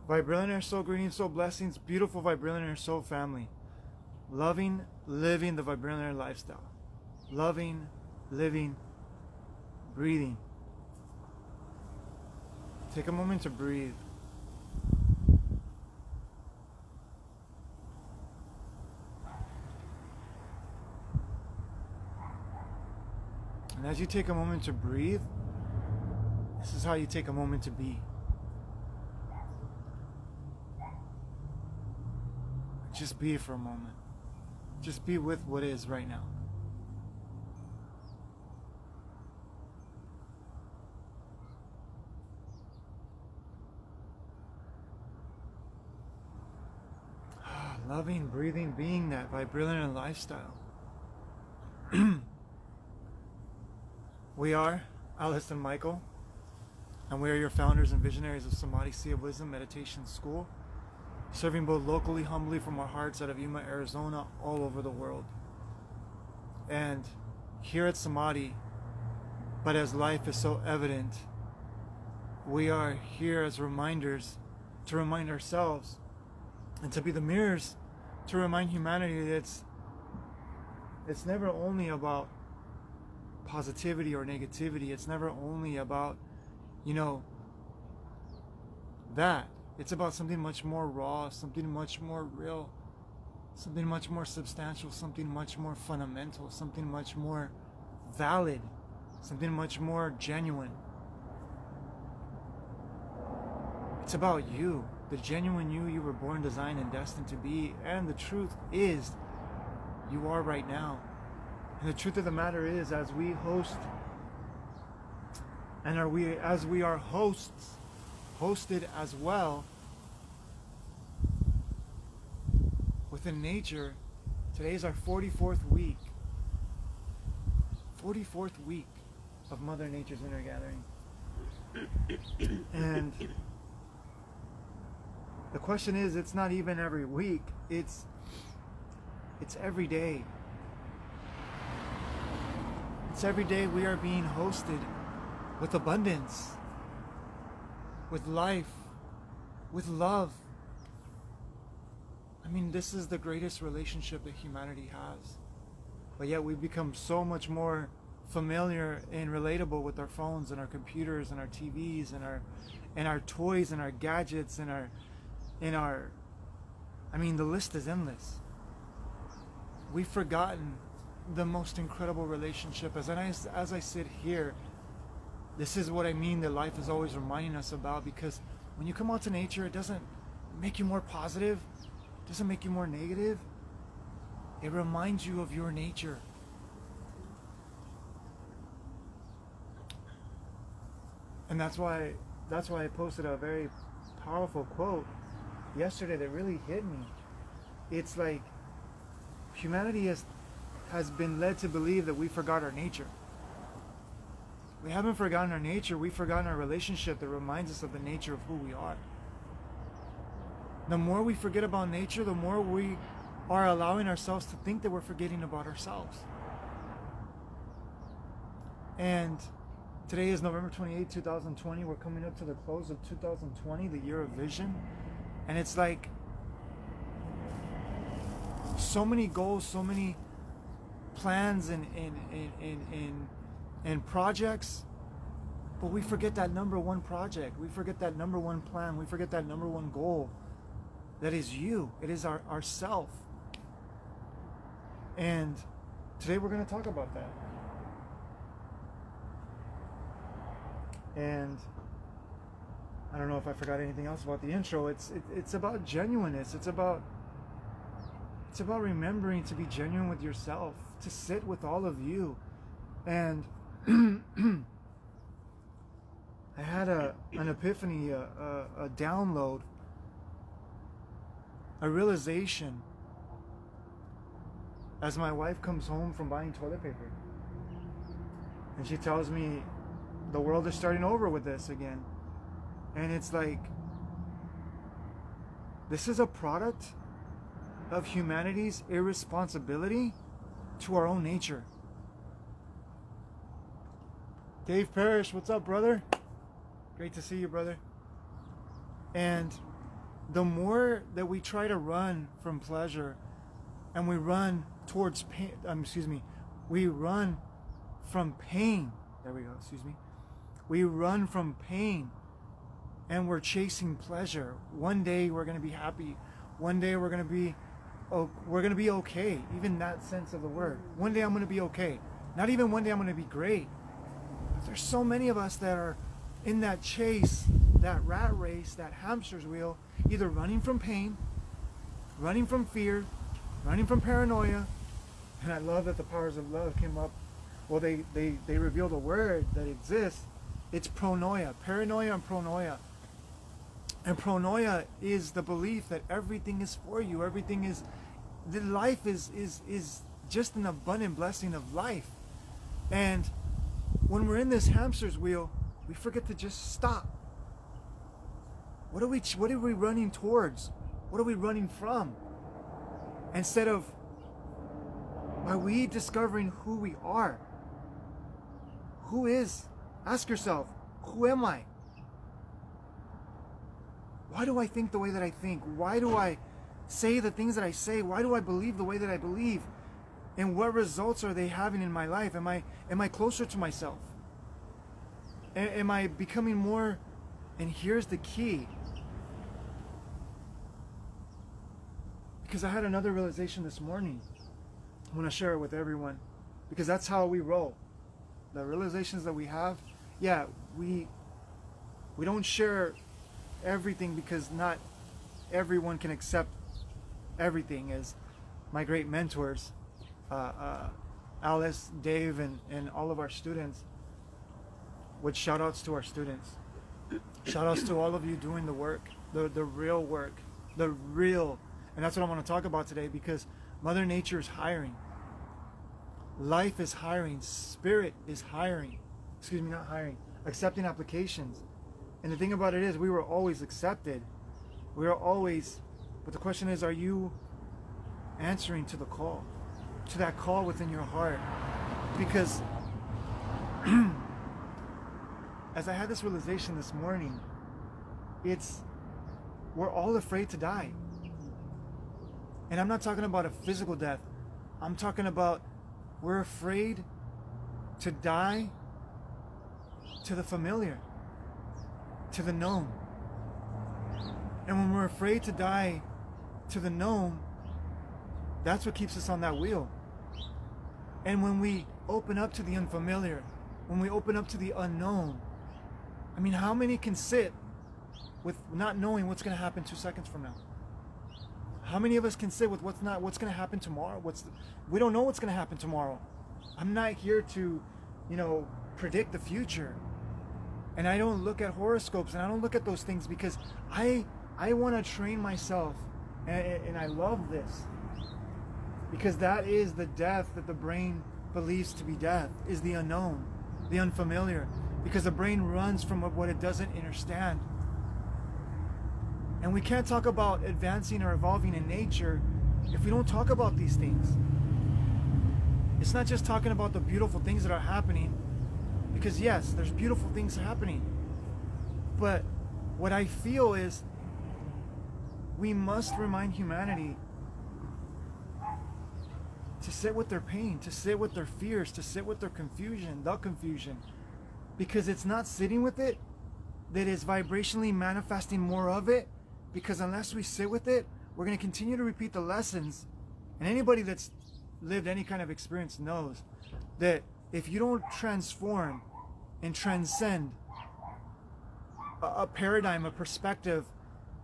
Vibrillionaire soul greetings, soul blessings, beautiful Vibrillionaire soul family. Loving, living the Vibrillionaire lifestyle. Loving, living, breathing. Take a moment to breathe. And as you take a moment to breathe, this is how you take a moment to be. Just be for a moment. Just be with what is right now. Loving, breathing, being that Vibrillionaire lifestyle. We are Alice and Michael, and we are your founders and visionaries of Samadhi Sea of Wisdom Meditation School, serving both locally, humbly from our hearts out of Yuma, Arizona, all over the world. And here at Samadhi, but as life is so evident, we are here as reminders to remind ourselves and to be the mirrors to remind humanity that it's never only about positivity or negativity. It's never only about, that. It's about something much more raw, something much more real, something much more substantial, something much more fundamental, something much more valid, something much more genuine. It's about you, the genuine you were born, designed, and destined to be. And the truth is, you are right now. And the truth of the matter is, as we host, and as we are hosted as well within nature, today is our 44th week. 44th week of Mother Nature's Inner Gathering. And the question is, it's not even every week, it's every day. It's every day we are being hosted with abundance, with life, with love. I mean, this is the greatest relationship that humanity has. But yet we've become so much more familiar and relatable with our phones and our computers and our TVs and our toys and our gadgets and our I mean, the list is endless. We've forgotten the most incredible relationship. As I sit here, this is what I mean that life is always reminding us about, because when you come out to nature, it doesn't make you more positive, it doesn't make you more negative. It reminds you of your nature. And that's why I posted a very powerful quote yesterday that really hit me. It's like humanity has been led to believe that we forgot our nature. We haven't forgotten our nature, we've forgotten our relationship that reminds us of the nature of who we are. The more we forget about nature, the more we are allowing ourselves to think that we're forgetting about ourselves. And today is November 28, 2020. We're coming up to the close of 2020, the year of vision. And it's like so many goals, so many plans and projects, but we forget that number one project. We forget that number one plan. We forget that number one goal. That is you. It is our self. And today we're going to talk about that. And I don't know if I forgot anything else about the intro. It's about genuineness. It's about remembering to be genuine with yourself, to sit with all of you. And I had an epiphany, a download, a realization as my wife comes home from buying toilet paper. And she tells me the world is starting over with this again. And it's like, this is a product of humanity's irresponsibility to our own nature. Dave Parrish, what's up, brother? Great to see you, brother. And the more that we try to run from pleasure and we run towards pain, we run from pain. There we go, We run from pain and we're chasing pleasure. One day we're going to be happy. One day we're going to be okay. Even that sense of the word. One day I'm going to be okay. Not even one day I'm going to be great. But there's so many of us that are in that chase, that rat race, that hamster's wheel, either running from pain, running from fear, running from paranoia. And I love that the powers of love came up. Well, they revealed a word that exists. It's pronoia, paranoia and pronoia. And pronoia is the belief that everything is for you. Everything is, the life is just an abundant blessing of life. And when we're in this hamster's wheel, we forget to just stop. What are we running towards? What are we running from? Instead of, are we discovering who we are? Ask yourself, who am I? Why do I think the way that I think? Why do I say the things that I say? Why do I believe the way that I believe? And what results are they having in my life? Am I closer to myself? Am I becoming more? And here's the key. Because I had another realization this morning. I want to share it with everyone. Because that's how we roll. The realizations that we have, we don't share everything because not everyone can accept everything. As my great mentors, Alice, Dave, and all of our students, with shout outs to our students. Shout outs to all of you doing the work, the real work, and that's what I want to talk about today, because Mother Nature is hiring. Life is hiring. Spirit is hiring. Accepting applications. And the thing about it is, we were always accepted. We are always, but the question is, are you answering to the call? To that call within your heart? Because as I had this realization this morning, we're all afraid to die. And I'm not talking about a physical death. I'm talking about we're afraid to die to the familiar, to the known. And when we're afraid to die to the known, that's what keeps us on that wheel. And when we open up to the unfamiliar, when we open up to the unknown, I mean, how many can sit with not knowing what's going to happen 2 seconds from now? How many of us can sit with what's going to happen tomorrow? We don't know what's going to happen tomorrow. I'm not here to, predict the future. And I don't look at horoscopes and I don't look at those things, because I want to train myself, and I love this, because that is the death that the brain believes to be death, is the unknown, the unfamiliar, because the brain runs from what it doesn't understand. And we can't talk about advancing or evolving in nature if we don't talk about these things. It's not just talking about the beautiful things that are happening, because yes, there's beautiful things happening. But what I feel is we must remind humanity to sit with their pain, to sit with their fears, to sit with their confusion, because it's not sitting with it that is vibrationally manifesting more of it. Because unless we sit with it, we're going to continue to repeat the lessons. And anybody that's lived any kind of experience knows that if you don't transform and transcend a paradigm, a perspective,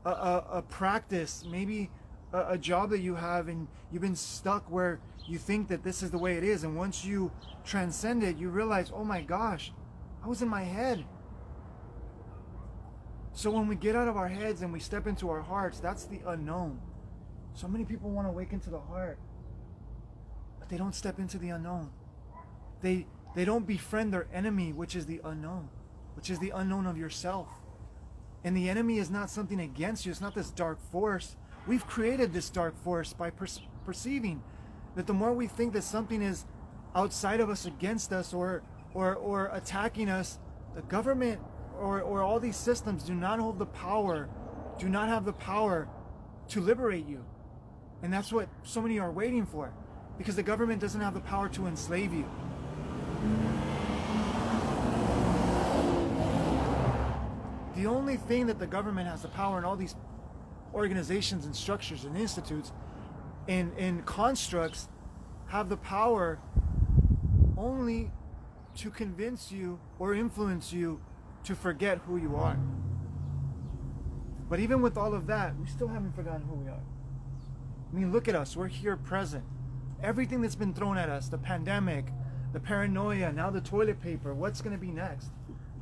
a practice, maybe a job that you have, and you've been stuck where you think that this is the way it is, and once you transcend it, you realize, oh my gosh, I was in my head. So when we get out of our heads and we step into our hearts, that's the unknown. So many people want to awaken to the heart, but they don't step into the unknown. They don't befriend their enemy, which is the unknown, which is the unknown of yourself. And the enemy is not something against you. It's not this dark force. We've created this dark force by perceiving that the more we think that something is outside of us, against us, or or attacking us, the government or all these systems do not hold the power, do not have the power to liberate you. And that's what so many are waiting for, because the government doesn't have the power to enslave you. The only thing that the government has the power, and all these organizations and structures and institutes and constructs have the power only to convince you or influence you to forget who you are. But even with all of that, we still haven't forgotten who we are. I mean, look at us. We're here present. Everything that's been thrown at us, the pandemic, the paranoia, now the toilet paper, what's going to be next?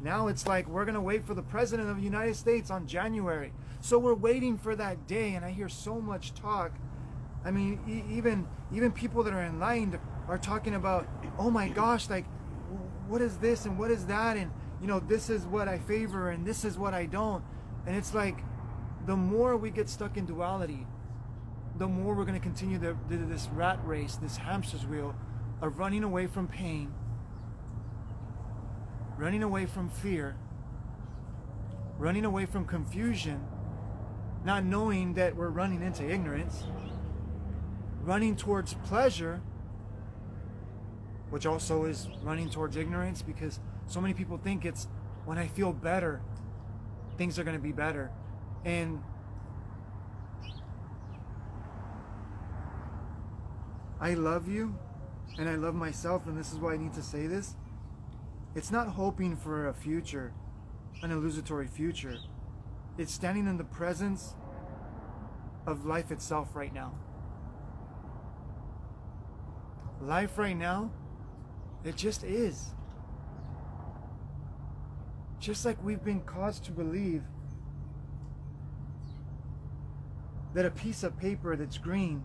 Now it's like we're going to wait for the President of the United States on January. So we're waiting for that day, and I hear so much talk. I mean, even people that are enlightened are talking about, oh my gosh, like, what is this and what is that? And, you know, this is what I favor and this is what I don't. And it's like, the more we get stuck in duality, the more we're going to continue this rat race, this hamster's wheel of running away from pain, running away from fear, running away from confusion, not knowing that we're running into ignorance, running towards pleasure, which also is running towards ignorance, because so many people think it's when I feel better, things are going to be better. And I love you, and I love myself, and this is why I need to say this. It's not hoping for a future, an illusory future. It's standing in the presence of life itself right now. Life right now, it just is. Just like we've been caused to believe that a piece of paper that's green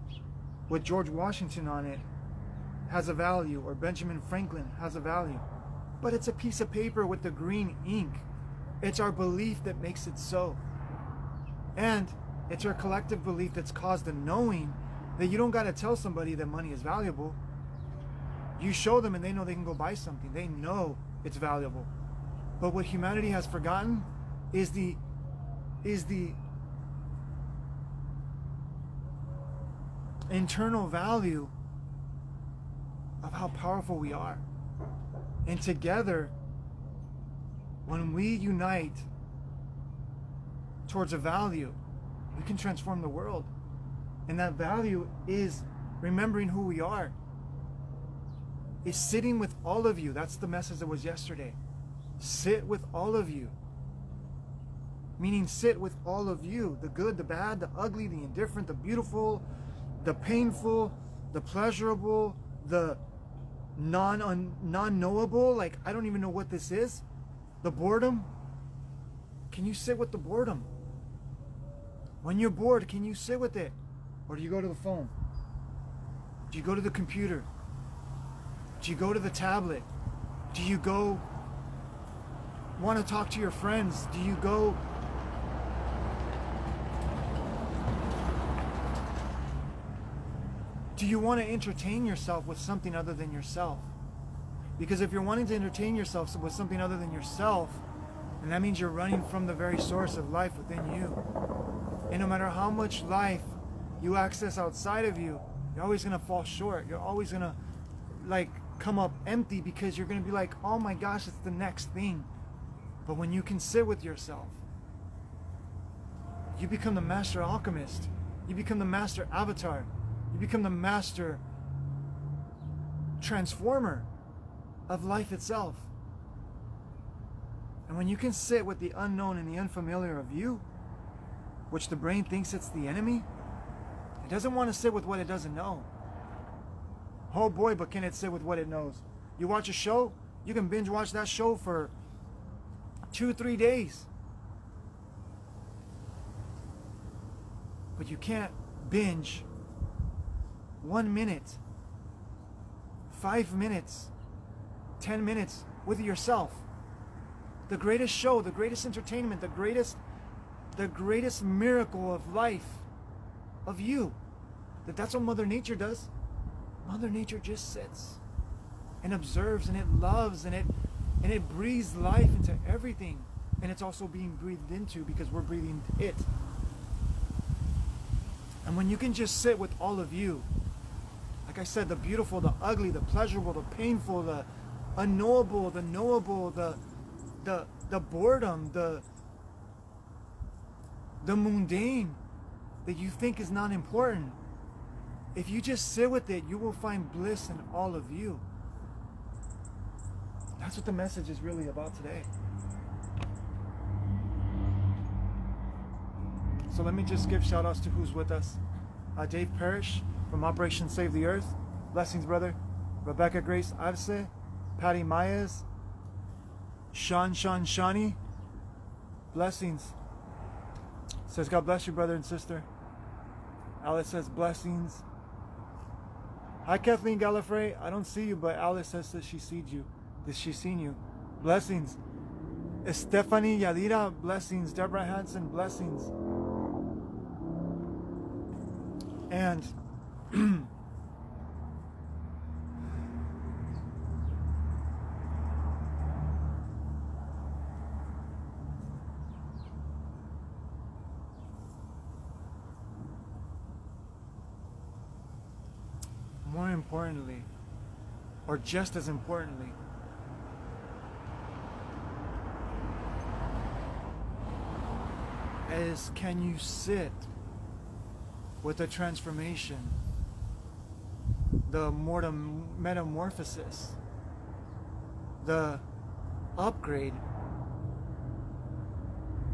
with George Washington on it has a value, or Benjamin Franklin has a value. But it's a piece of paper with the green ink. It's our belief that makes it so. And it's our collective belief that's caused the knowing that you don't got to tell somebody that money is valuable. You show them and they know they can go buy something. They know it's valuable. But what humanity has forgotten is the internal value of how powerful we are. And together, when we unite towards a value, we can transform the world. And that value is remembering who we are. Is sitting with all of you. That's the message that was yesterday. Sit with all of you. Meaning sit with all of you. The good, the bad, the ugly, the indifferent, the beautiful, the painful, the pleasurable, the non-knowable. Like, I don't even know what this is. The boredom. Can you sit with the boredom? When you're bored, can you sit with it? Or do you go to the phone? Do you go to the computer? Do you go to the tablet? Do you go want to talk to your friends? Do you go do you want to entertain yourself with something other than yourself? Because if you're wanting to entertain yourself with something other than yourself, then that means you're running from the very source of life within you. And no matter how much life you access outside of you, you're always going to fall short. You're always going to like come up empty, because you're going to be like, oh my gosh, it's the next thing. But when you can sit with yourself, you become the master alchemist. You become the master avatar. You become the master transformer of life itself. And when you can sit with the unknown and the unfamiliar of you, which the brain thinks it's the enemy, it doesn't want to sit with what it doesn't know. Oh boy, but can it sit with what it knows? You watch a show, you can binge watch that show for 2-3 days. But you can't binge 1 minute, 5 minutes, 10 minutes with yourself. The greatest show, the greatest entertainment, the greatest miracle of life, of you. That's what Mother Nature does. Mother Nature just sits and observes, and it loves, and it breathes life into everything. And it's also being breathed into because we're breathing it. And when you can just sit with all of you, like I said, the beautiful, the ugly, the pleasurable, the painful, the unknowable, the knowable, the boredom, the mundane that you think is not important. If you just sit with it, you will find bliss in all of you. That's what the message is really about today. So let me just give shout outs to who's with us. Dave Parrish from Operation Save the Earth. Blessings, brother. Rebecca Grace Arce. Patty Mayes. Shani. Blessings. Says, God bless you, brother and sister. Alice says, blessings. Hi, Kathleen Gallifrey. I don't see you, but Alice says that she sees you. That she's seen you. Blessings. Stephanie Yadira, blessings. Deborah Hansen, blessings. And more importantly, or just as importantly, is can you sit with the transformation, the metamorphosis, the upgrade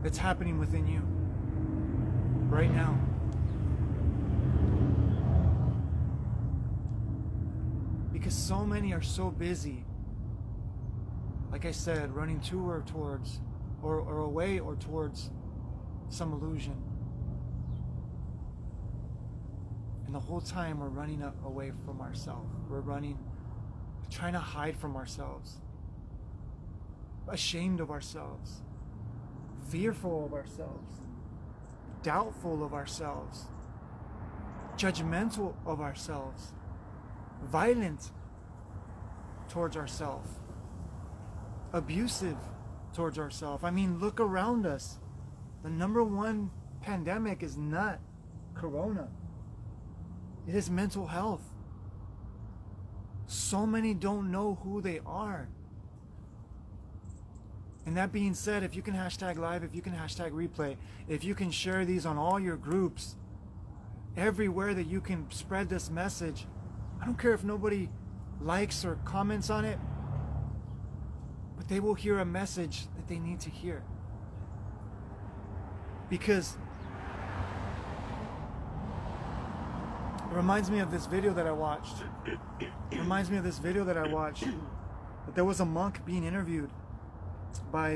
that's happening within you right now. Because so many are so busy, like I said, running to or towards, or away or towards some illusion. And the whole time we're running away from ourselves. We're trying to hide from ourselves. Ashamed of ourselves. Fearful of ourselves. Doubtful of ourselves. Judgmental of ourselves. Violent towards ourselves. Abusive towards ourselves. I mean, look around us. The number one pandemic is not corona. It is mental health. So many don't know who they are. And that being said, if you can hashtag live, if you can hashtag replay, if you can share these on all your groups, everywhere that you can spread this message, I don't care if nobody likes or comments on it, but they will hear a message that they need to hear. Because it reminds me of this video that I watched. That there was a monk being interviewed by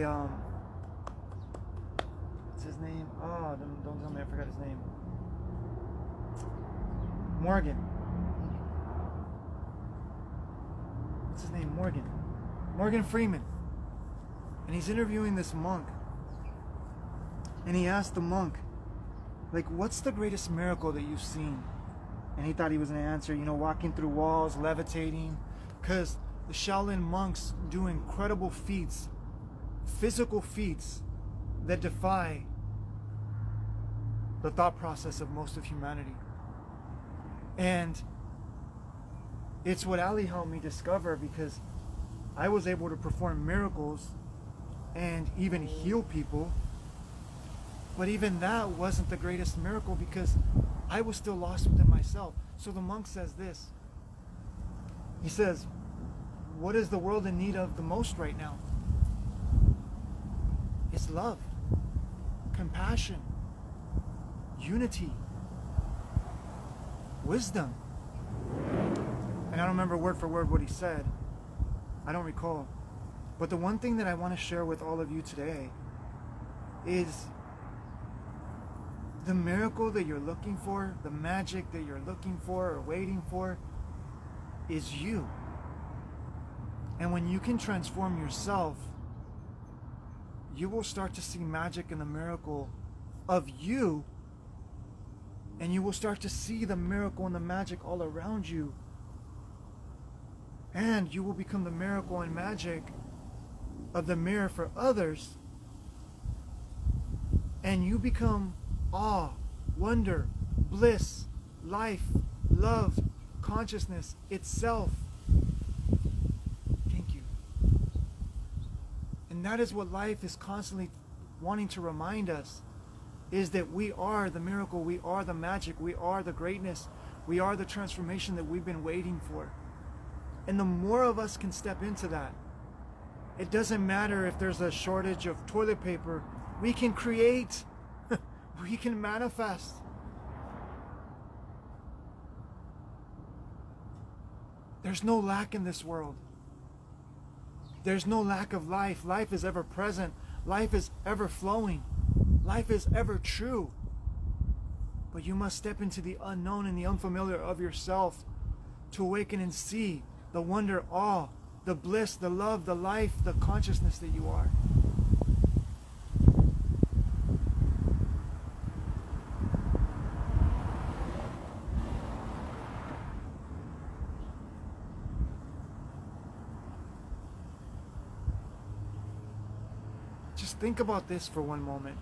what's his name? Oh, don't tell me I forgot his name. Morgan. What's his name? Morgan Freeman. And he's interviewing this monk. And he asked the monk, like, what's the greatest miracle that you've seen? And he thought he was going to answer, walking through walls, levitating. Because the Shaolin monks do incredible feats, physical feats that defy the thought process of most of humanity. And it's what Ali helped me discover, because I was able to perform miracles and even heal people. But even that wasn't the greatest miracle, because I was still lost within myself. So the monk says this. He says, what is the world in need of the most right now? It's love, compassion, unity, wisdom. And I don't remember word for word what he said. I don't recall. But the one thing that I want to share with all of you today is the miracle that you're looking for, the magic that you're looking for or waiting for, is you. And when you can transform yourself, you will start to see magic and the miracle of you, and you will start to see the miracle and the magic all around you. And you will become the miracle and magic of the mirror for others. And you become awe, wonder, bliss, life, love, consciousness itself. Thank you. And that is what life is constantly wanting to remind us, is that we are the miracle, we are the magic, we are the greatness, we are the transformation that we've been waiting for. And the more of us can step into that, it doesn't matter if there's a shortage of toilet paper, we can create, we can manifest. There's no lack in this world. There's no lack of life. Life is ever present. Life is ever flowing. Life is ever true. But you must step into the unknown and the unfamiliar of yourself to awaken and see the wonder, awe, the bliss, the love, the life, the consciousness that you are. Just think about this for one moment.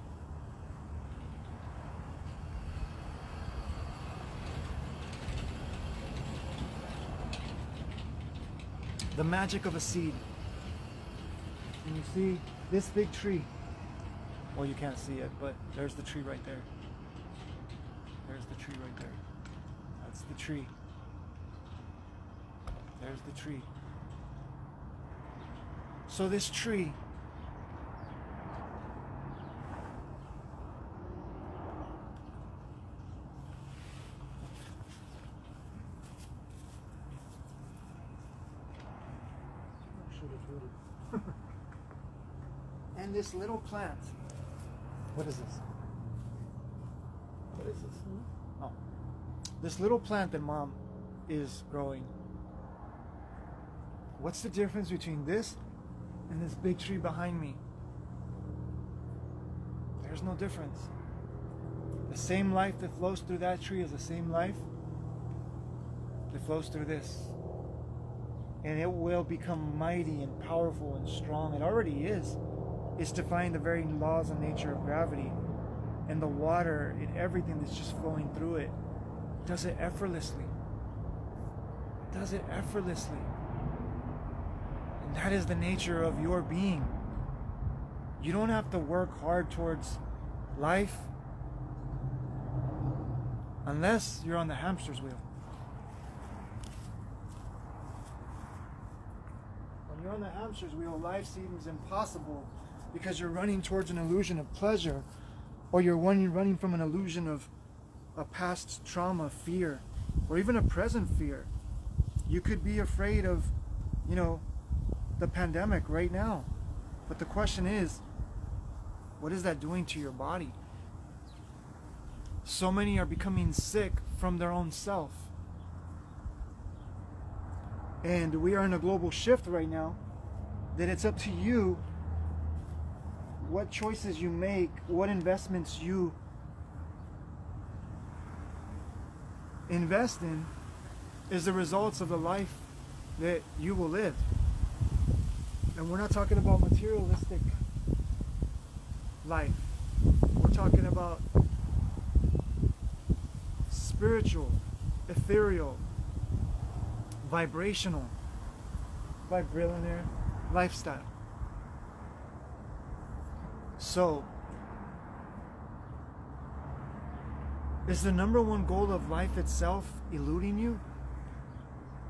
The magic of a seed. And you see this big tree. Well, you can't see it, but there's the tree right there. There's the tree right there. That's the tree. There's the tree. So this tree and this little plant, what is this? What is this? Oh, this little plant that Mom is growing. What's the difference between this and this big tree behind me? There's no difference. The same life that flows through that tree is the same life that flows through this. And it will become mighty and powerful and strong. It already is. It's defying the very laws of nature of gravity. And the water and everything that's just flowing through it does it effortlessly. It does it effortlessly. And that is the nature of your being. You don't have to work hard towards life unless you're on the hamster's wheel. When you're on the hamster's wheel, life seems impossible because you're running towards an illusion of pleasure, or you're running from an illusion of a past trauma, fear, or even a present fear. You could be afraid of, the pandemic right now. But the question is, what is that doing to your body? So many are becoming sick from their own self. And we are in a global shift right now that it's up to you what choices you make, what investments you invest in is the results of the life that you will live. And we're not talking about materialistic life. We're talking about spiritual, ethereal, vibrational, Vibrillionaire lifestyle. So, is the number one goal of life itself eluding you?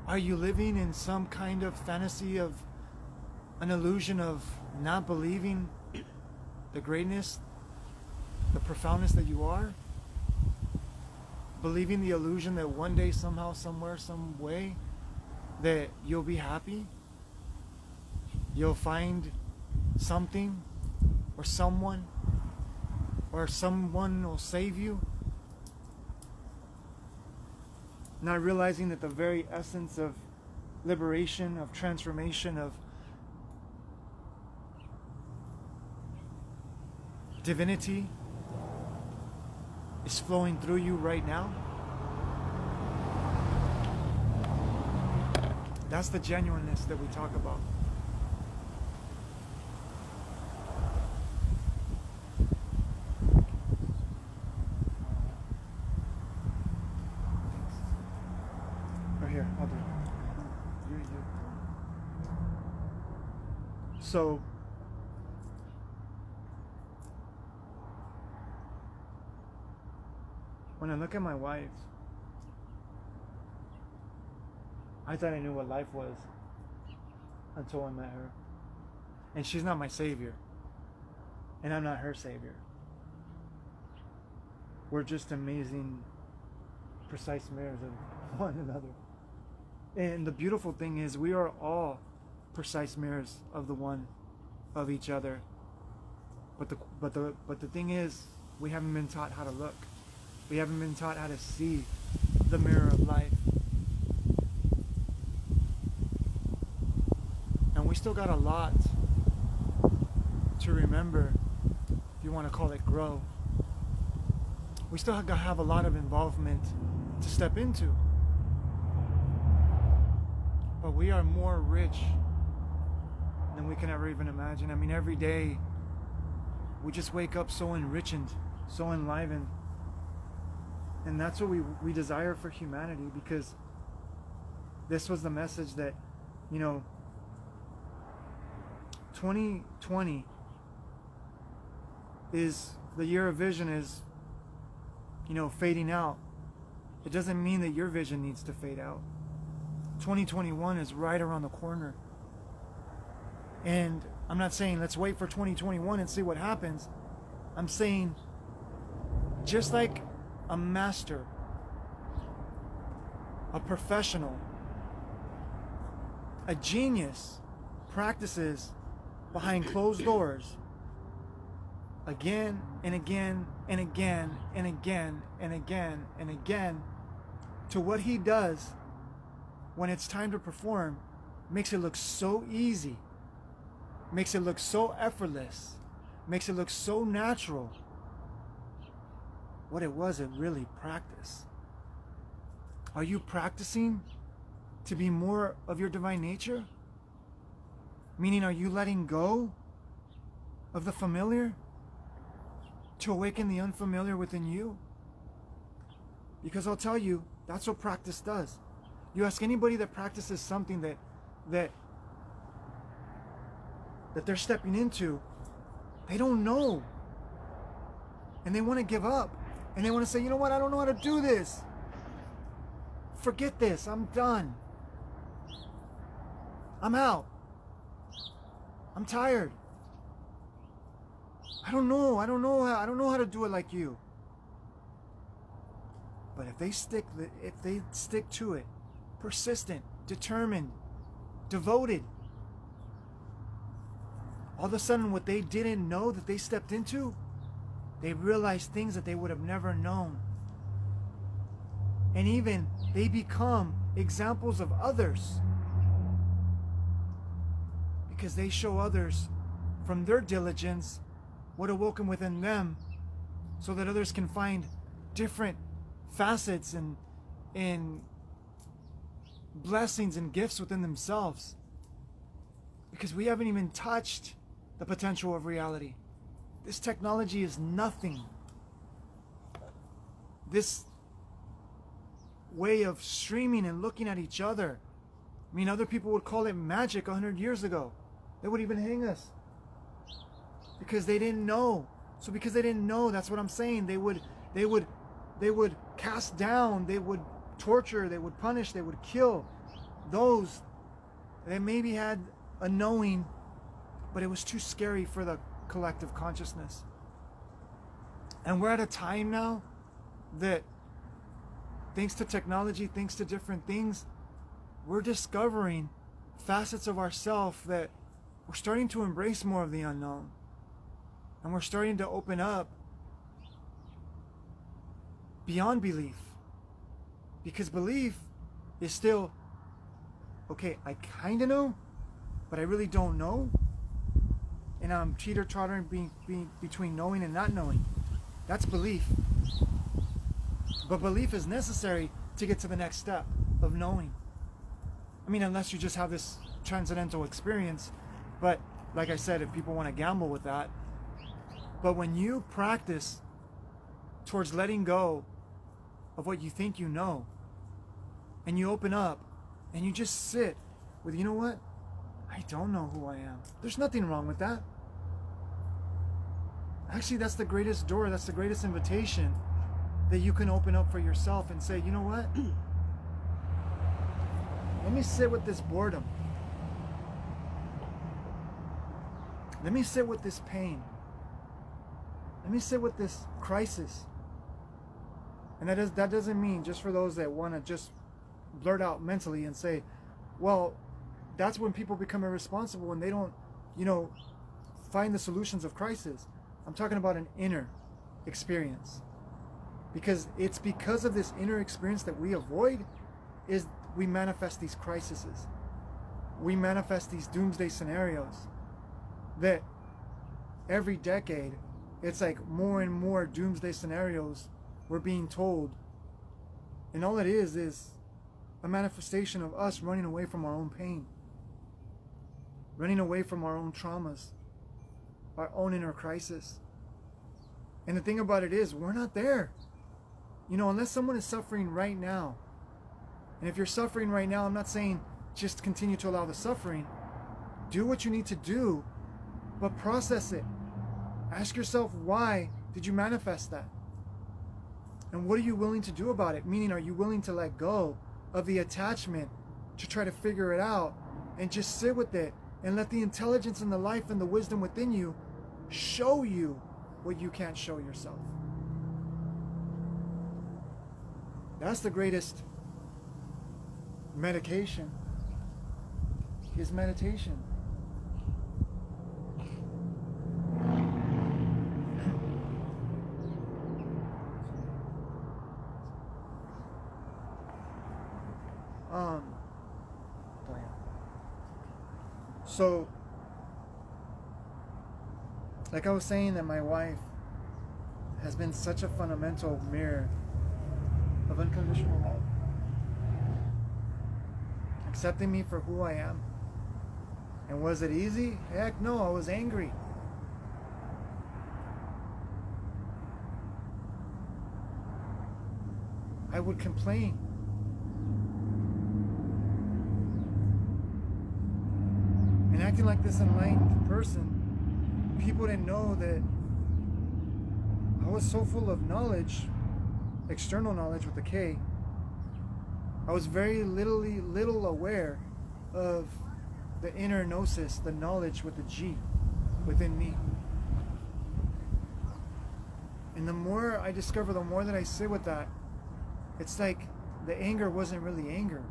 Are you living in some kind of fantasy of an illusion of not believing the greatness, the profoundness that you are? Believing the illusion that one day, somehow, somewhere, some way, that you'll be happy? You'll find something or someone will save you? Not realizing that the very essence of liberation, of transformation, of divinity is flowing through you right now. That's the genuineness that we talk about. Right here, I'll do it. You. So, when I look at my wife, I thought I knew what life was until I met her. And she's not my savior. And I'm not her savior. We're just amazing, precise mirrors of one another. And the beautiful thing is we are all precise mirrors of the one, of each other. But the thing is, we haven't been taught how to look. We haven't been taught how to see the mirror of life. And we still got a lot to remember, if you want to call it grow. We still have a lot of involvement to step into. But we are more rich than we can ever even imagine. I mean, every day we just wake up so enriched, so enlivened. And that's what we desire for humanity, because this was the message that, 2020 is the year of vision is, fading out. It doesn't mean that your vision needs to fade out. 2021 is right around the corner. And I'm not saying let's wait for 2021 and see what happens. I'm saying just like a master, a professional, a genius practices behind closed doors again and again and again and again and again and again, to what he does when it's time to perform makes it look so easy, makes it look so effortless, makes it look so natural. What it wasn't really practice. Are you practicing to be more of your divine nature? Meaning, are you letting go of the familiar to awaken the unfamiliar within you? Because I'll tell you, that's what practice does. You ask anybody that practices something that they're stepping into, they don't know. And they want to give up. And they want to say, you know what, I don't know how to do this. Forget this, I'm done. I'm out. I'm tired. I don't know how to do it like you. But if they stick to it, persistent, determined, devoted, all of a sudden what they didn't know that they stepped into, they realize things that they would have never known. And even they become examples of others, because they show others from their diligence what awoken within them, so that others can find different facets and blessings and gifts within themselves. Because we haven't even touched the potential of reality. This technology is nothing. This way of streaming and looking at each other, I mean, other people would call it magic 100 years ago. They would even hang us because they didn't know. So because they didn't know, that's what I'm saying. They would cast down, they would torture, they would punish, they would kill those that maybe had a knowing, but it was too scary for the collective consciousness. And we're at a time now that, thanks to technology, thanks to different things, we're discovering facets of ourselves that we're starting to embrace more of the unknown. And we're starting to open up beyond belief. Because belief is still, okay, I kind of know, but I really don't know. And I'm teeter-tottering being between knowing and not knowing. That's belief. But belief is necessary to get to the next step of knowing. I mean, unless you just have this transcendental experience. But like I said, if people want to gamble with that, but when you practice towards letting go of what you think you know, and you open up and you just sit with, you know what? I don't know who I am. There's nothing wrong with that. Actually, that's the greatest door, that's the greatest invitation that you can open up for yourself and say, you know what? Let me sit with this boredom. Let me sit with this pain. Let me sit with this crisis. And that doesn't mean just for those that want to just blurt out mentally and say, well, that's when people become irresponsible when they don't, find the solutions of crisis. I'm talking about an inner experience. Because it's because of this inner experience that we avoid is we manifest these crises. We manifest these doomsday scenarios that every decade, it's like more and more doomsday scenarios we're being told. And all it is a manifestation of us running away from our own pain, running away from our own traumas, our own inner crisis. And the thing about it is, we're not there. Unless someone is suffering right now. And if you're suffering right now, I'm not saying just continue to allow the suffering. Do what you need to do, but process it. Ask yourself, why did you manifest that? And what are you willing to do about it? Meaning, are you willing to let go of the attachment to try to figure it out and just sit with it and let the intelligence and the life and the wisdom within you show you what you can't show yourself? That's the greatest medication, is meditation. So, like I was saying, that my wife has been such a fundamental mirror of unconditional love, accepting me for who I am. And was it easy? Heck no, I was angry. I would complain. And acting like this enlightened person, people didn't know that I was so full of knowledge, external knowledge with a K. I was very little aware of the inner gnosis, the knowledge with a G within me. And the more I discover, the more that I sit with that, it's like the anger wasn't really anger.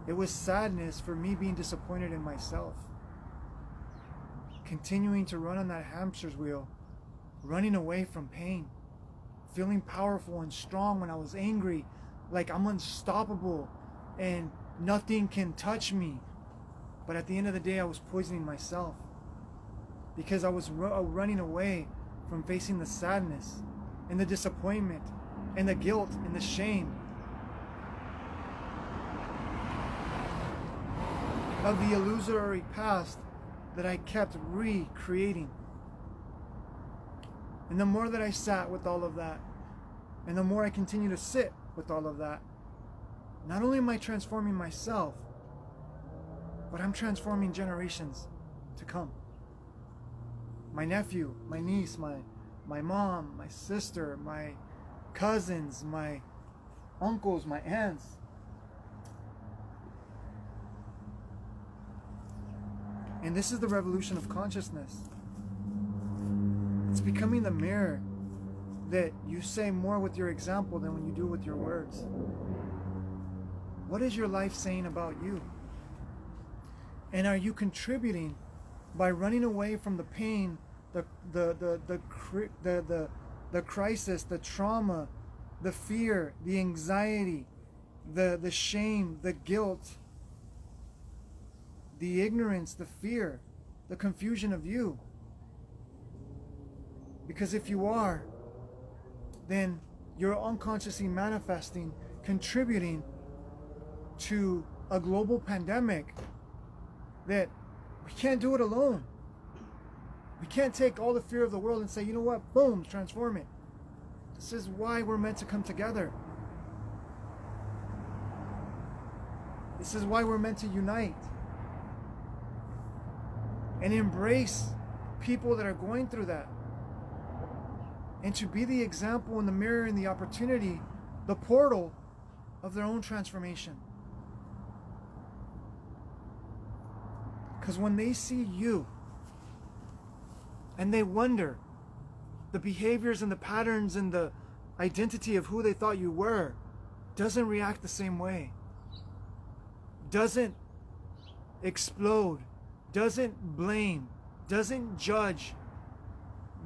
It was sadness for me being disappointed in myself. Continuing to run on that hamster's wheel, running away from pain, feeling powerful and strong when I was angry, like I'm unstoppable and nothing can touch me. But at the end of the day, I was poisoning myself because I was running away from facing the sadness and the disappointment and the guilt and the shame of the illusory past that I kept recreating. And the more that I sat with all of that, and the more I continue to sit with all of that, not only am I transforming myself, but I'm transforming generations to come. My nephew, my niece, my mom, my sister, my cousins, my uncles, my aunts. And this is the revolution of consciousness. It's becoming the mirror that you say more with your example than when you do with your words. What is your life saying about you? And are you contributing by running away from the pain, the crisis, the trauma, the fear, the anxiety, the shame, the guilt, the ignorance, the fear, the confusion of you? Because if you are, then you're unconsciously manifesting, contributing to a global pandemic that we can't do it alone. We can't take all the fear of the world and say, you know what, boom, transform it. This is why we're meant to come together. This is why we're meant to unite and embrace people that are going through that, and to be the example and the mirror and the opportunity, the portal of their own transformation. Because when they see you and they wonder the behaviors and the patterns and the identity of who they thought you were doesn't react the same way, doesn't explode, doesn't blame, doesn't judge,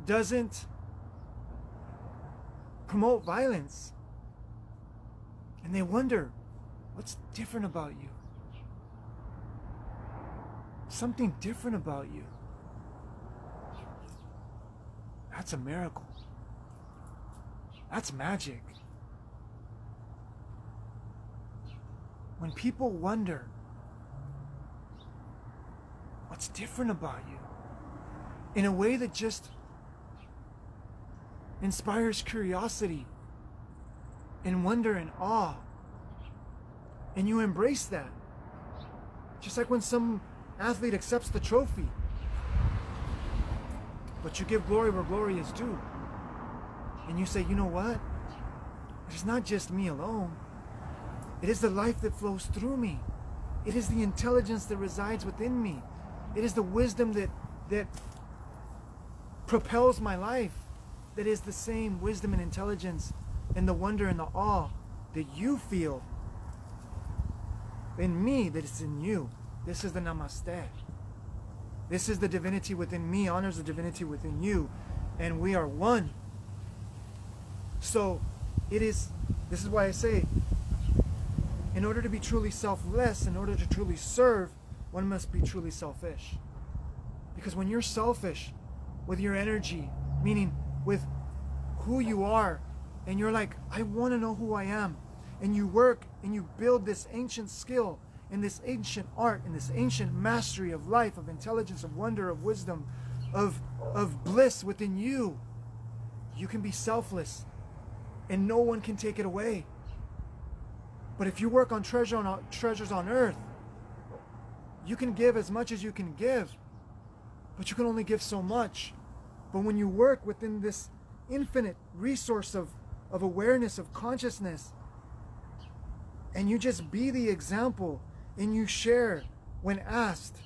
doesn't promote violence. And they wonder, what's different about you? Something different about you. That's a miracle. That's magic. When people wonder, what's different about you? In a way that just inspires curiosity and wonder and awe. And you embrace that. Just like when some athlete accepts the trophy. But you give glory where glory is due. And you say, you know what? It's not just me alone. It is the life that flows through me. It is the intelligence that resides within me. It is the wisdom that propels my life. That is the same wisdom and intelligence and the wonder and the awe that you feel in me, that is in you. This is the namaste. This is the divinity within me, honors the divinity within you, and we are one. So this is why I say, in order to be truly selfless, in order to truly serve, one must be truly selfish. Because when you're selfish with your energy, meaning with who you are, and you're like, I want to know who I am, and you work and you build this ancient skill and this ancient art and this ancient mastery of life, of intelligence, of wonder, of wisdom, of bliss within you, you can be selfless and no one can take it away. But if you work on treasures on earth, you can give as much as you can give, but you can only give so much. But when you work within this infinite resource of awareness, of consciousness, and you just be the example, and you share when asked,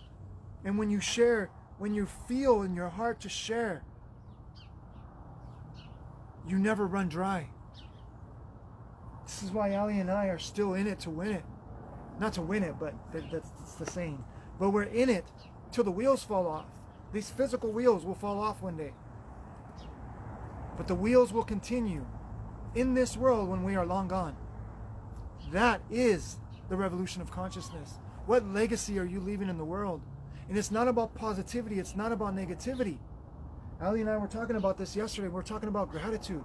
and when you share, when you feel in your heart to share, you never run dry. This is why Ali and I are still in it to win it. Not to win it, but that's the saying. But we're in it till the wheels fall off. These physical wheels will fall off one day. But the wheels will continue in this world when we are long gone. That is the revolution of consciousness. What legacy are you leaving in the world? And it's not about positivity. It's not about negativity. Ali and I were talking about this yesterday. We were talking about gratitude.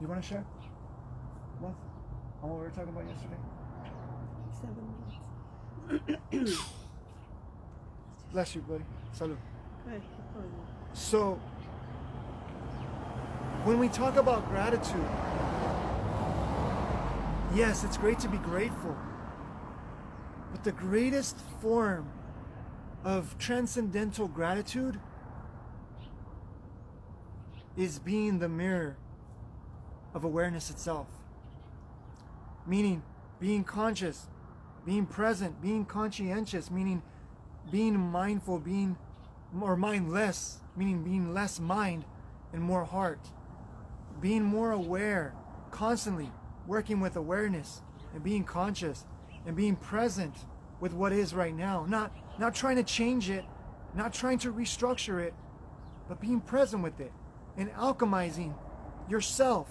You want to share? What? On what we were talking about yesterday? 7 minutes. Bless you, buddy. Salud. Good. So, when we talk about gratitude, yes, it's great to be grateful. But the greatest form of transcendental gratitude is being the mirror of awareness itself. Meaning being conscious, being present, being conscientious, meaning being mindful, being more mindless, meaning being less mind and more heart. Being more aware, constantly working with awareness and being conscious and being present with what is right now. Not trying to change it, not trying to restructure it, but being present with it and alchemizing yourself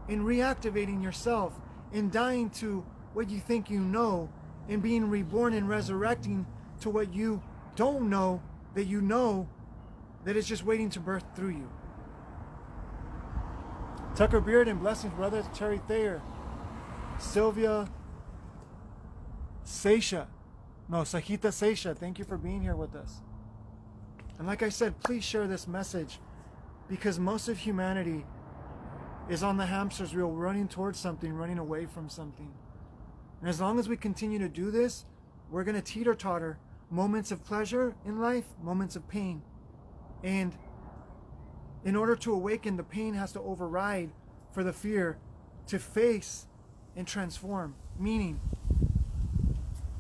and reactivating yourself and dying to what you think you know and being reborn and resurrecting to what you don't know that is just waiting to birth through you. Tucker Beard and blessings, brother. Terry Thayer, Sylvia, Seisha. No, Sajita Seisha, thank you for being here with us. And like I said, please share this message, because most of humanity is on the hamster's wheel, running towards something, running away from something. And as long as we continue to do this, we're going to teeter-totter. Moments of pleasure in life, moments of pain. And in order to awaken, the pain has to override for the fear to face and transform. Meaning,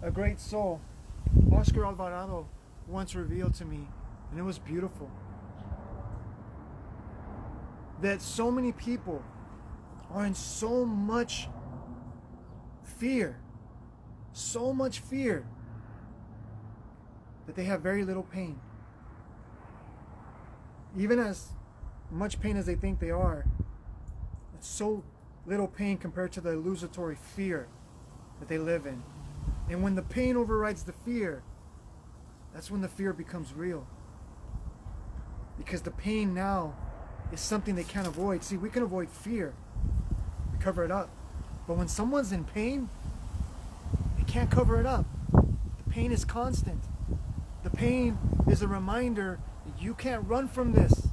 a great soul, Oscar Alvarado, once revealed to me, and it was beautiful, that so many people are in so much fear, that they have very little pain. Even as much pain as they think they are, it's so little pain compared to the illusory fear that they live in. And when the pain overrides the fear, that's when the fear becomes real. Because the pain now is something they can't avoid. See, we can avoid fear. We cover it up. But when someone's in pain, they can't cover it up. The pain is constant. The pain is a reminder that you can't run from this.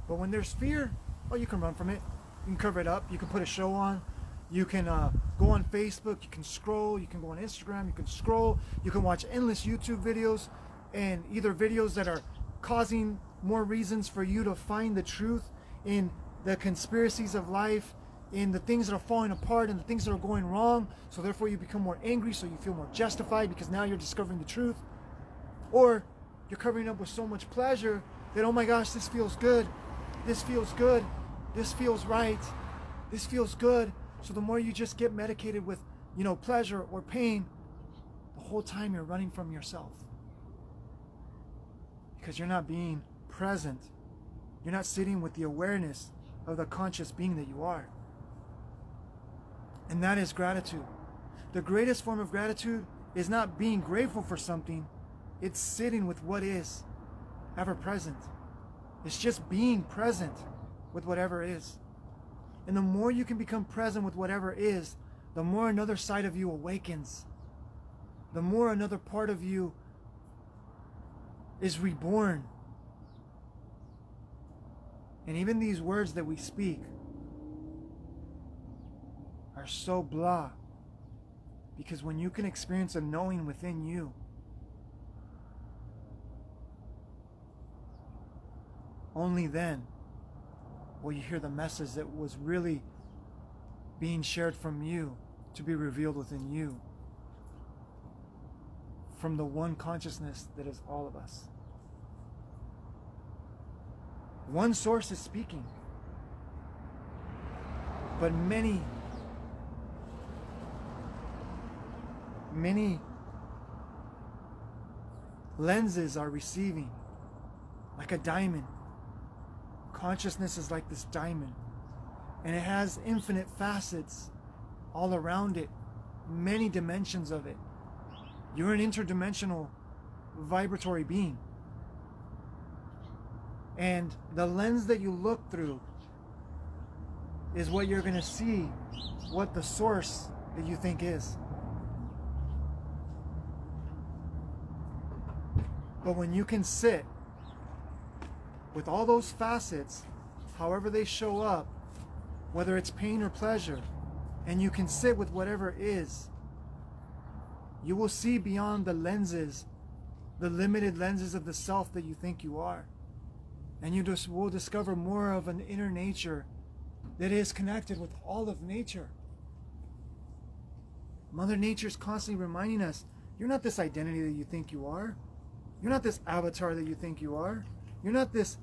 But when there's fear, oh, you can run from it. You can cover it up. You can put a show on. You can go on Facebook. You can scroll. You can go on Instagram. You can scroll. You can watch endless YouTube videos, and either videos that are causing more reasons for you to find the truth in the conspiracies of life, in the things that are falling apart and the things that are going wrong. So therefore you become more angry, so you feel more justified because now you're discovering the truth. Or you're covering up with so much pleasure that, oh my gosh, this feels good. This feels good. This feels right. This feels good. So the more you just get medicated with, pleasure or pain, the whole time you're running from yourself. Because you're not being present. You're not sitting with the awareness of the conscious being that you are. And that is gratitude. The greatest form of gratitude is not being grateful for something. It's sitting with what is, ever present. It's just being present with whatever is. And the more you can become present with whatever is, the more another side of you awakens. The more another part of you is reborn. And even these words that we speak are so blah. Because when you can experience a knowing within you, only then will you hear the message that was really being shared from you to be revealed within you, from the one consciousness that is all of us. One source is speaking, but many lenses are receiving, like a diamond. Consciousness is like this diamond, and it has infinite facets all around it, many dimensions of it. You're an interdimensional vibratory being. And the lens that you look through is what you're going to see, what the source that you think is. But when you can sit with all those facets, however they show up, whether it's pain or pleasure, and you can sit with whatever is, you will see beyond the lenses, the limited lenses of the self that you think you are. And you just will discover more of an inner nature that is connected with all of nature. Mother Nature is constantly reminding us, you're not this identity that you think you are. You're not this avatar that you think you are. You're not this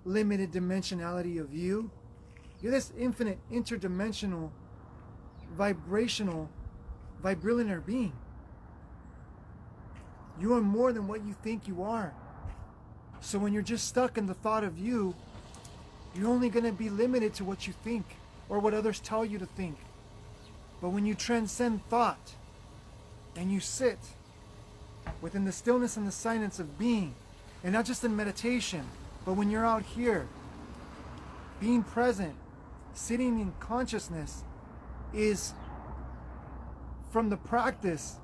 limited dimensionality of you. You're this infinite, interdimensional, vibrational, vibrillionaire being. You are more than what you think you are. So when you're just stuck in the thought of you, you're only going to be limited to what you think or what others tell you to think. But when you transcend thought and you sit within the stillness and the silence of being, and not just in meditation, but when you're out here, being present, sitting in consciousness is from the practice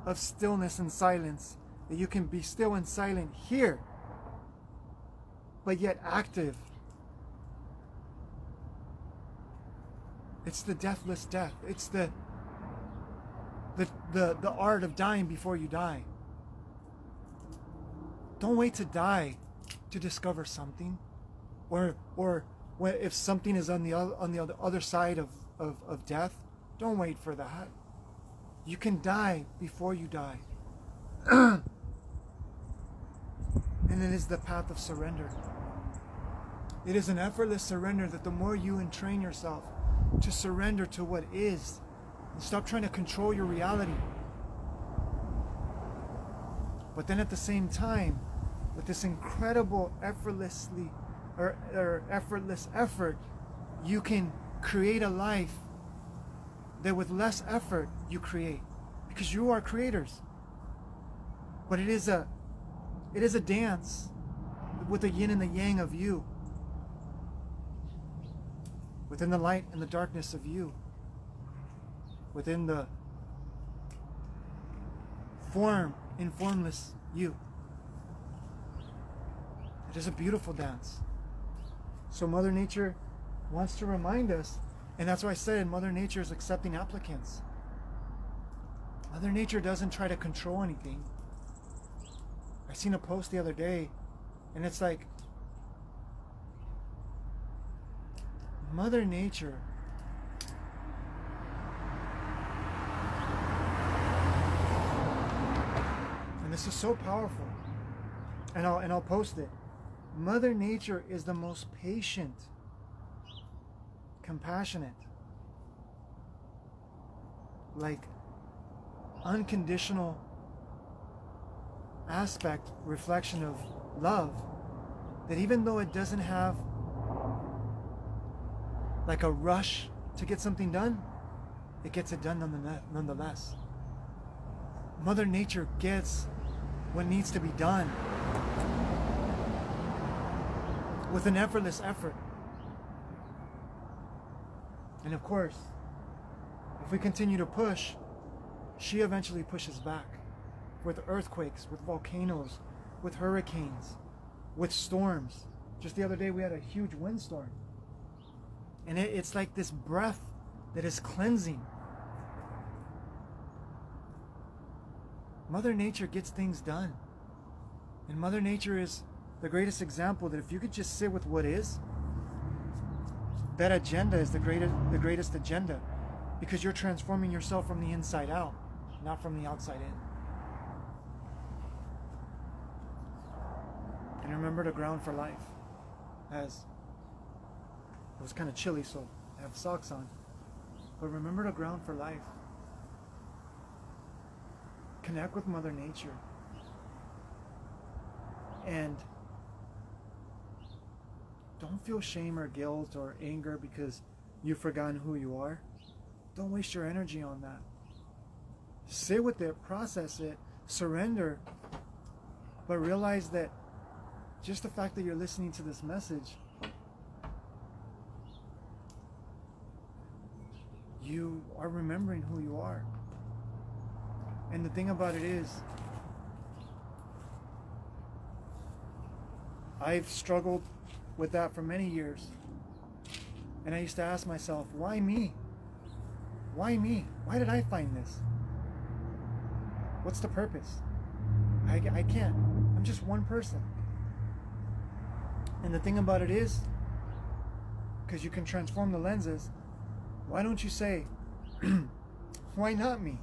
of stillness and silence, that you can be still and silent here, but yet active. It's the deathless death. It's the art of dying before you die. Don't wait to die to discover something, or if something is on the other side of death. Don't wait for that. You can die before you die. And it is the path of surrender. It is an effortless surrender that the more you entrain yourself to surrender to what is, and stop trying to control your reality. But then at the same time, with this incredible effortless effort, you can create a life that with less effort you create, because you are creators. But it is a dance with the yin and the yang of you, within the light and the darkness of you, within the form and formless you. It is a beautiful dance. So Mother Nature wants to remind us, and that's why I said Mother Nature is accepting applicants. Mother Nature doesn't try to control anything. I seen a post the other day, and it's like, Mother Nature and this is so powerful, and I'll post it. Mother Nature is the most patient, compassionate, like unconditional aspect, reflection of love, that even though it doesn't have like a rush to get something done, it gets it done nonetheless. Mother Nature gets what needs to be done with an effortless effort. And of course, if we continue to push, she eventually pushes back with earthquakes, with volcanoes, with hurricanes, with storms. Just the other day we had a huge windstorm. And it's like this breath that is cleansing. Mother Nature gets things done. And Mother Nature is the greatest example that if you could just sit with what is, that agenda is the greatest agenda, because you're transforming yourself from the inside out, not from the outside in. And remember to ground for life. As it was kind of chilly, so I have socks on. But remember to ground for life. Connect with Mother Nature. And don't feel shame or guilt or anger because you've forgotten who you are. Don't waste your energy on that. Sit with it, process it, surrender, but realize that just the fact that you're listening to this message, you are remembering who you are. And the thing about it is, I've struggled with that for many years. And I used to ask myself, why me? Why me? Why did I find this? What's the purpose? I can't. I'm just one person. And the thing about it is, because you can transform the lenses, why don't you say, why not me?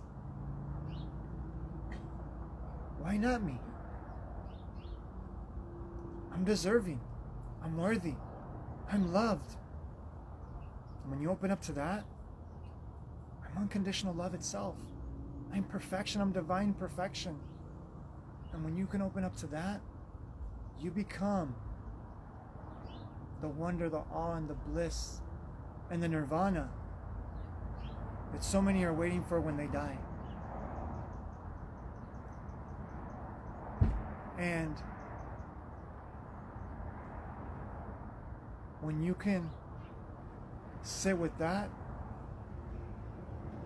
Why not me? I'm deserving. I'm worthy. I'm loved. And when you open up to that, I'm unconditional love itself. I'm perfection. I'm divine perfection. And when you can open up to that, you become the wonder, the awe, and the bliss, and the nirvana that so many are waiting for when they die. And when you can sit with that,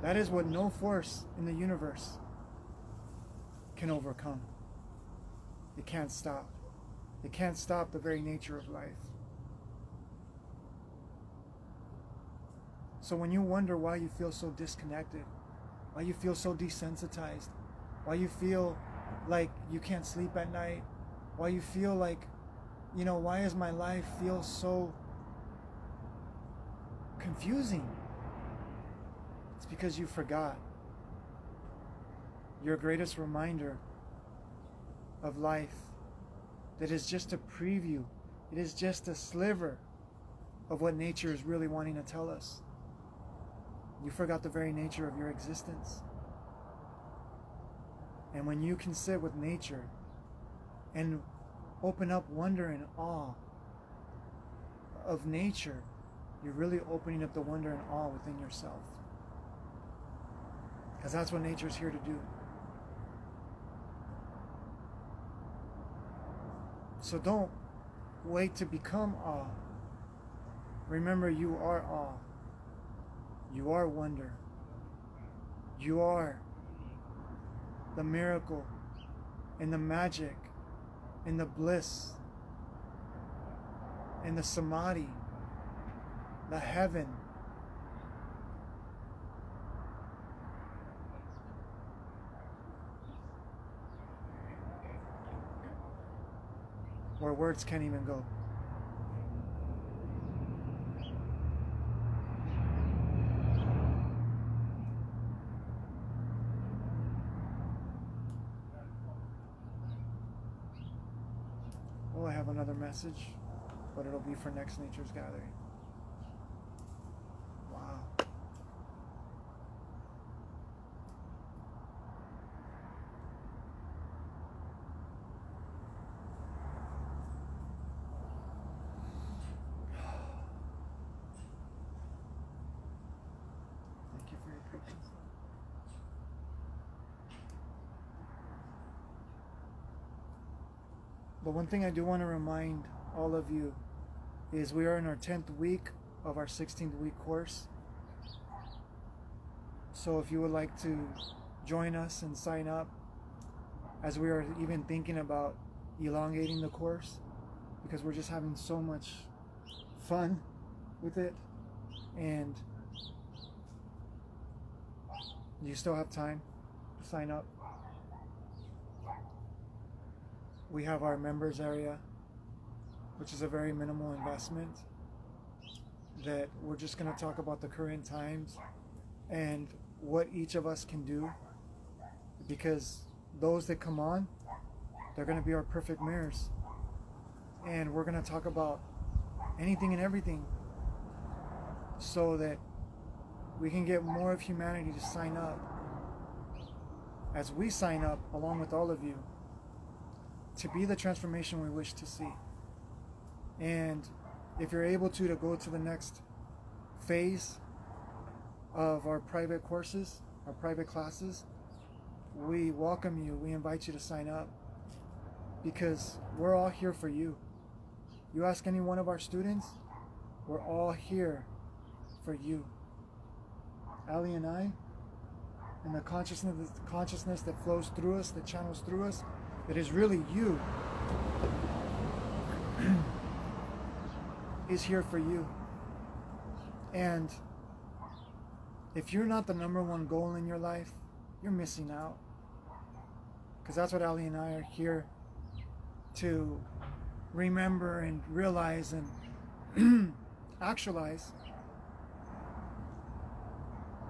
that is what no force in the universe can overcome. It can't stop. It can't stop the very nature of life. So when you wonder why you feel so disconnected, why you feel so desensitized, why you feel like you can't sleep at night, why you feel like, why does my life feel so confusing? It's because you forgot. Your greatest reminder of life, that is just a preview, it is just a sliver of what nature is really wanting to tell us. You forgot the very nature of your existence. And when you can sit with nature and open up wonder and awe of nature, you're really opening up the wonder and awe within yourself. Because that's what nature's here to do. So don't wait to become awe. Remember, you are awe. You are wonder. You are the miracle and the magic and the bliss and the samadhi, the heaven. Where words can't even go. Oh, I have another message, but it'll be for next Nature's Gathering. Wow. Thank you for your patience. But one thing I do want to remind all of you is we are in our 10th week of our 16th week course. So if you would like to join us and sign up, as we are even thinking about elongating the course, because we're just having so much fun with it, and you still have time to sign up. We have our members area, which is a very minimal investment, that we're just going to talk about the current times and what each of us can do, because those that come on, they're going to be our perfect mirrors, and we're going to talk about anything and everything so that we can get more of humanity to sign up, as we sign up along with all of you, to be the transformation we wish to see. And if you're able to go to the next phase of our private courses, our private classes, we welcome you, we invite you to sign up, because we're all here for you. You ask any one of our students, we're all here for you. Ali and I, and the consciousness that flows through us, that channels through us, that is really you, is here for you. And if you're not the number one goal in your life, you're missing out. Because that's what Ali and I are here to remember and realize and actualize,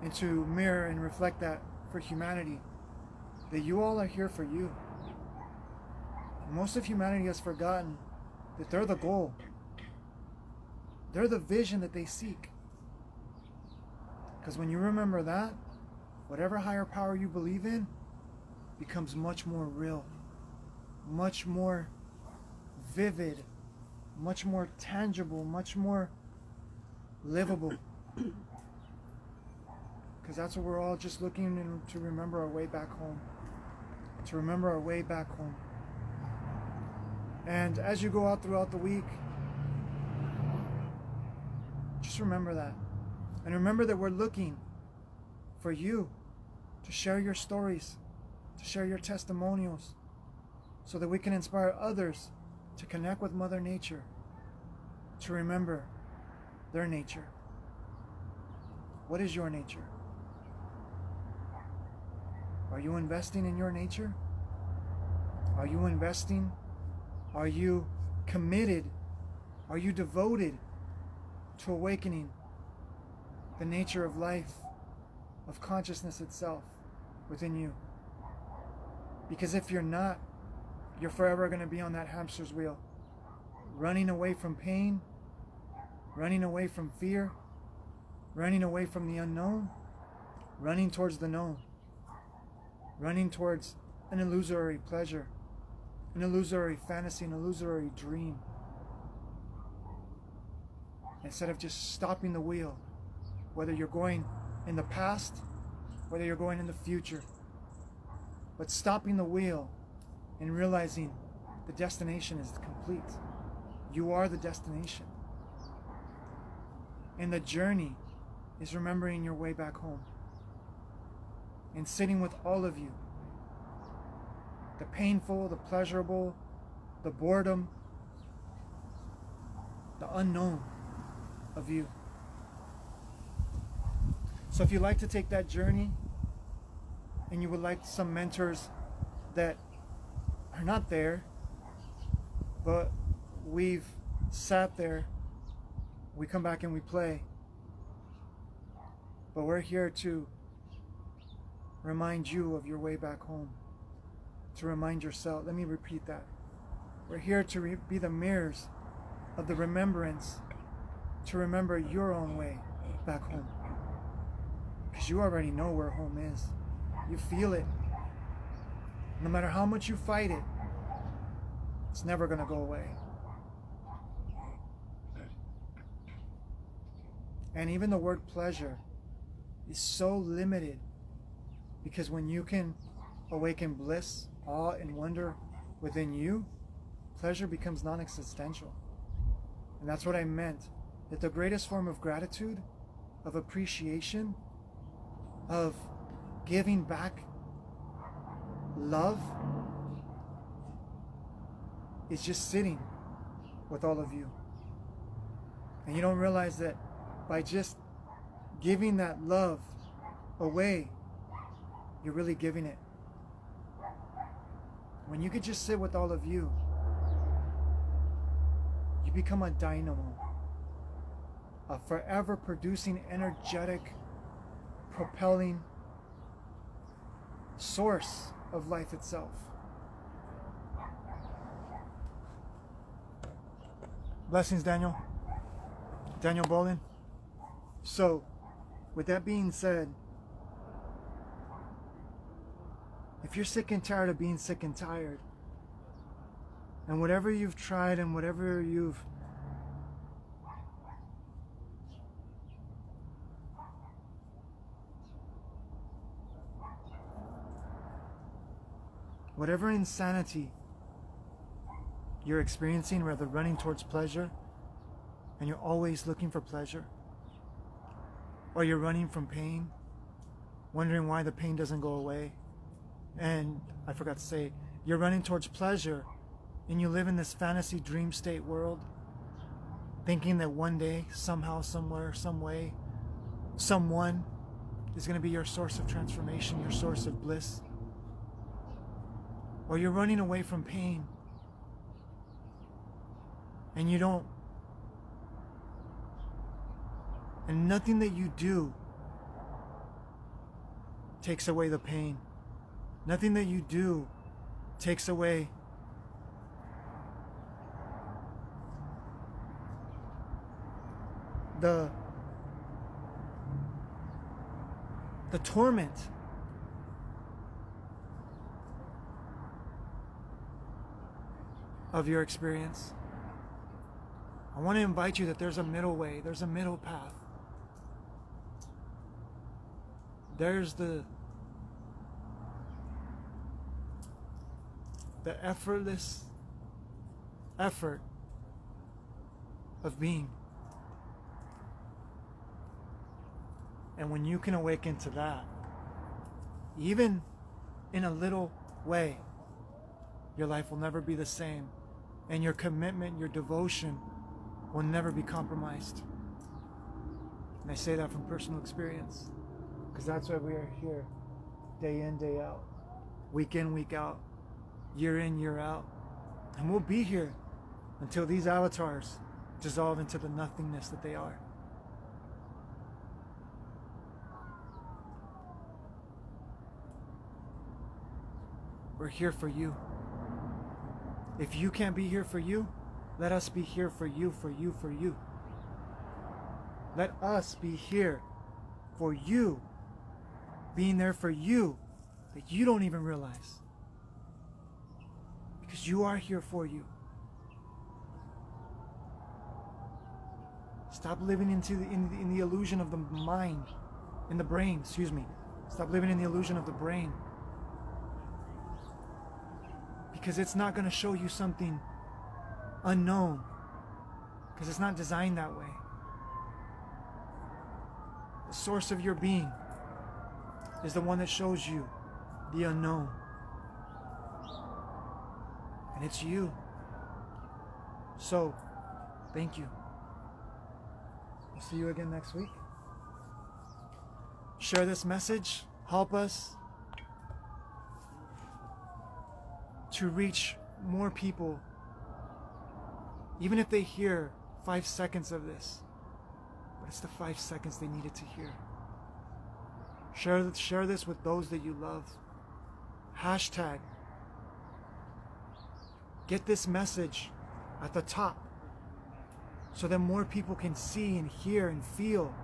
and to mirror and reflect that for humanity, that you all are here for you. Most of humanity has forgotten that they're the goal. They're the vision that they seek. Because when you remember that, whatever higher power you believe in becomes much more real, much more vivid, much more tangible, much more livable. Because that's what we're all just looking to remember our way back home. To remember our way back home. And as you go out throughout the week, just remember that. And remember that we're looking for you to share your stories, to share your testimonials, so that we can inspire others to connect with Mother Nature, to remember their nature. What is your nature? Are you investing in your nature? Are you investing? Are you committed? Are you devoted to awakening the nature of life, of consciousness itself within you? Because if you're not, you're forever going to be on that hamster's wheel, running away from pain, running away from fear, running away from the unknown, running towards the known, running towards an illusory pleasure, an illusory fantasy, an illusory dream, instead of just stopping the wheel, whether you're going in the past, whether you're going in the future, but stopping the wheel and realizing the destination is complete. You are the destination. And the journey is remembering your way back home and sitting with all of you. The painful, the pleasurable, the boredom, the unknown of you. So if you'd like to take that journey and you would like some mentors that are not there, but we've sat there, we come back and we play. But we're here to remind you of your way back home, to remind yourself. Let me repeat that. We're here to be the mirrors of the remembrance, to remember your own way back home. Because you already know where home is. You feel it. No matter how much you fight it, it's never going to go away. And even the word pleasure is so limited, because when you can awaken bliss, awe, and wonder within you, pleasure becomes non-existential. And that's what I meant, that the greatest form of gratitude, of appreciation, of giving back love is just sitting with all of you. And you don't realize that by just giving that love away, you're really giving it. When you could just sit with all of you, you become a dynamo, a forever producing, energetic, propelling source of life itself. Blessings, Daniel. Daniel Bolin. So, with that being said, if you're sick and tired of being sick and tired, and whatever you've tried and whatever whatever insanity you're experiencing, whether running towards pleasure and you're always looking for pleasure, or you're running from pain, wondering why the pain doesn't go away, and I forgot to say, you're running towards pleasure and you live in this fantasy dream state world, thinking that one day, somehow, somewhere, some way, someone is going to be your source of transformation, your source of bliss. Or you're running away from pain and you don't, and nothing that you do takes away the pain. Nothing that you do takes away the torment. Of your experience. I want to invite you that there's a middle way, there's a middle path. There's the effortless effort of being. And when you can awaken to that, even in a little way, your life will never be the same. And your commitment, your devotion will never be compromised. And I say that from personal experience, because that's why we are here, day in, day out, week in, week out, year in, year out. And we'll be here until these avatars dissolve into the nothingness that they are. We're here for you. If you can't be here for you, let us be here for you, for you, for you. Let us be here for you, being there for you that you don't even realize. Because you are here for you. Stop living in the illusion of the mind, in the brain, excuse me. Stop living in the illusion of the brain. Because it's not going to show you something unknown. Because it's not designed that way. The source of your being is the one that shows you the unknown. And it's you. So, thank you. I'll see you again next week. Share this message. Help us to reach more people, even if they hear 5 seconds of this, but it's the 5 seconds they needed to hear. Share this with those that you love. Hashtag. Get this message at the top so that more people can see and hear and feel.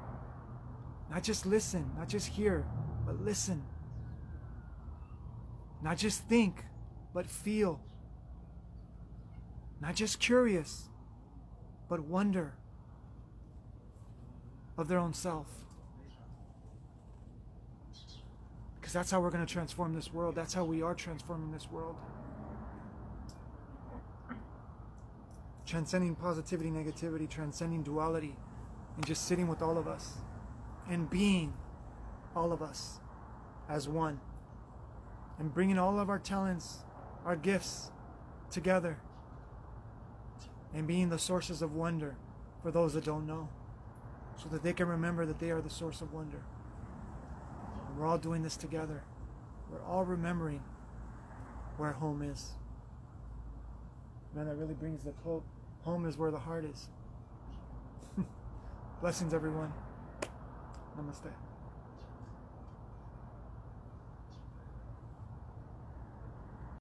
Not just listen, not just hear, but listen. Not just think, but feel. Not just curious, but wonder of their own self. Because that's how we're going to transform this world. That's how we are transforming this world. Transcending positivity, negativity, transcending duality, and just sitting with all of us and being all of us as one. And bringing all of our talents, our gifts together and being the sources of wonder for those that don't know, so that they can remember that they are the source of wonder. And we're all doing this together. We're all remembering where home is. Man, that really brings the quote, home is where the heart is. Blessings, everyone. Namaste.